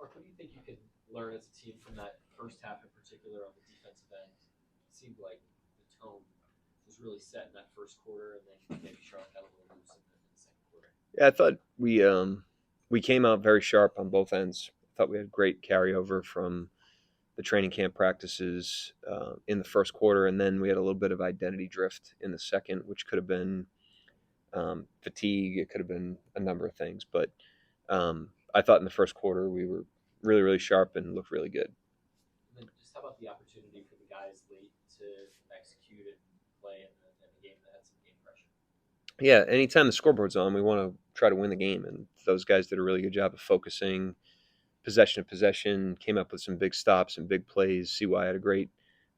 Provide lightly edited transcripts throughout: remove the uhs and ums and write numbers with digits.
Mark, what do you think you could learn as a team from that first half in particular on the defensive end? It seemed like the tone was really set in that first quarter, and then maybe Charlotte got a little loose in the second quarter. Yeah, I thought we came out very sharp on both ends. I thought we had great carryover from the training camp practices in the first quarter, and then we had a little bit of identity drift in the second, which could have been fatigue. It could have been a number of things, but I thought in the first quarter we were really, really sharp and looked really good. And then just how about the opportunity for the guys late to execute and play in the game that had some game pressure? Yeah, anytime the scoreboard's on, we want to try to win the game, and those guys did a really good job of focusing possession to possession, came up with some big stops and big plays. CY had a great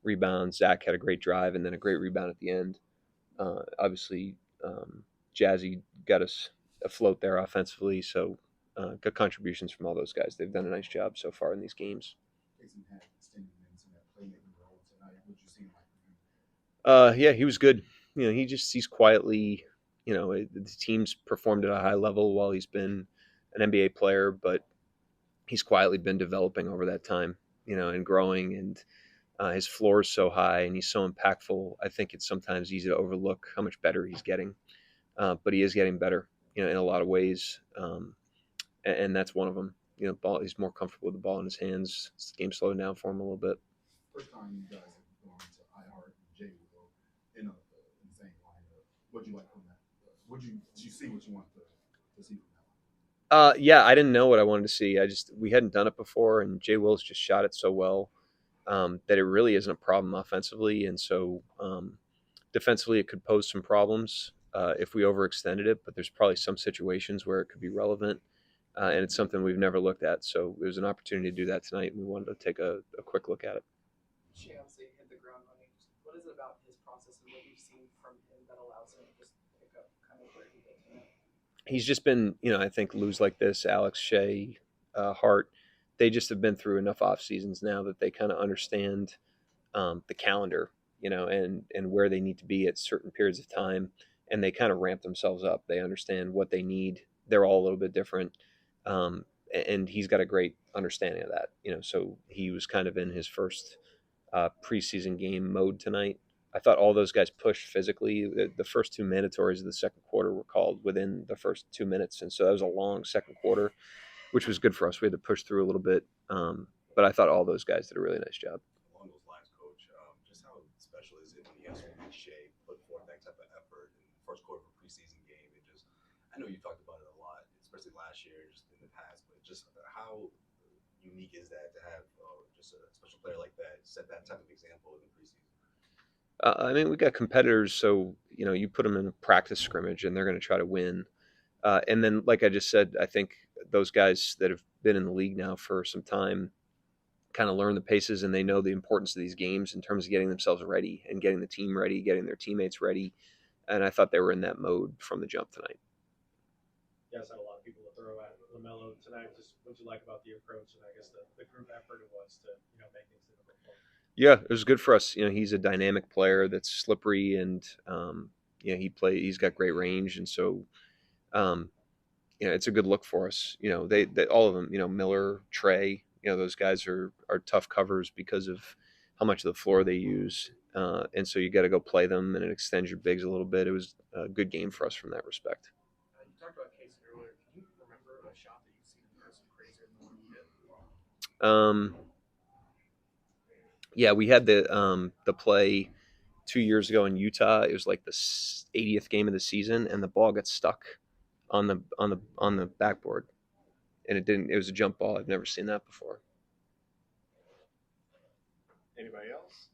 rebound. Zach had a great drive and then a great rebound at the end. Obviously, Jazzy got us afloat there offensively. So good contributions from all those guys. They've done a nice job so far in these games. Cason had extended minutes in that playmaking role tonight. What you seen like from him? Yeah, he was good. He's quietly. The team's performed at a high level while he's been an NBA player, but he's quietly been developing over that time, and growing. And his floor is so high, and he's so impactful. I think it's sometimes easy to overlook how much better he's getting, but he is getting better, in a lot of ways, and that's one of them. Ball. He's more comfortable with the ball in his hands. The game slowed down for him a little bit. First time you guys have gone to iHeart and J Will in the same lineup. What'd you like from that? Did you see what you wanted to see from that? Yeah, I didn't know what I wanted to see. We hadn't done it before, and Jay Wills just shot it so well that it really isn't a problem offensively, and so defensively it could pose some problems if we overextended it. But there's probably some situations where it could be relevant, and it's something we've never looked at. So it was an opportunity to do that tonight, and we wanted to take a quick look at it. Shai hit the ground running. What is it about his process and what you've seen from him that allows him to just pick up kind of where he did tonight? He's just been, I think, lose like this, Alex, Shea, Hart, they just have been through enough off seasons now that they kind of understand the calendar, and where they need to be at certain periods of time, and they kind of ramp themselves up. They understand what they need. They're all a little bit different, and he's got a great understanding of that. So he was kind of in his first preseason game mode tonight. I thought all those guys pushed physically. The first two mandatories of the second quarter were called within the first 2 minutes, and so that was a long second quarter, which was good for us. We had to push through a little bit, but I thought all those guys did a really nice job. Along those lines, Coach, just how special is it when you have someone like Shai put forth that type of effort in the first quarter of a preseason game? And just, I know you talked about it a lot, especially last year, just in the past, but just how unique is that to have just a special player like that set that type of example in the preseason? I mean, we got competitors, so you put them in a practice scrimmage, and they're going to try to win. And then, like I just said, I think those guys that have been in the league now for some time kind of learn the paces, and they know the importance of these games in terms of getting themselves ready and getting the team ready, getting their teammates ready. And I thought they were in that mode from the jump tonight. You guys had a lot of people to throw at LaMelo tonight. Just what you like about the approach and I guess the group effort it was to make things difficult for him. Yeah, it was good for us. He's a dynamic player that's slippery, and he's got great range, and so it's a good look for us. They all of them. Miller, Trey. Those guys are tough covers because of how much of the floor they use, and so you got to go play them, and it extends your bigs a little bit. It was a good game for us from that respect. You talked about Cason earlier. Can you remember a shot that you've seen in person crazier than the one you hit? Yeah, we had the play 2 years ago in Utah. It was like the 80th game of the season, and the ball got stuck on the backboard, and it didn't. It was a jump ball. I've never seen that before. Anybody else?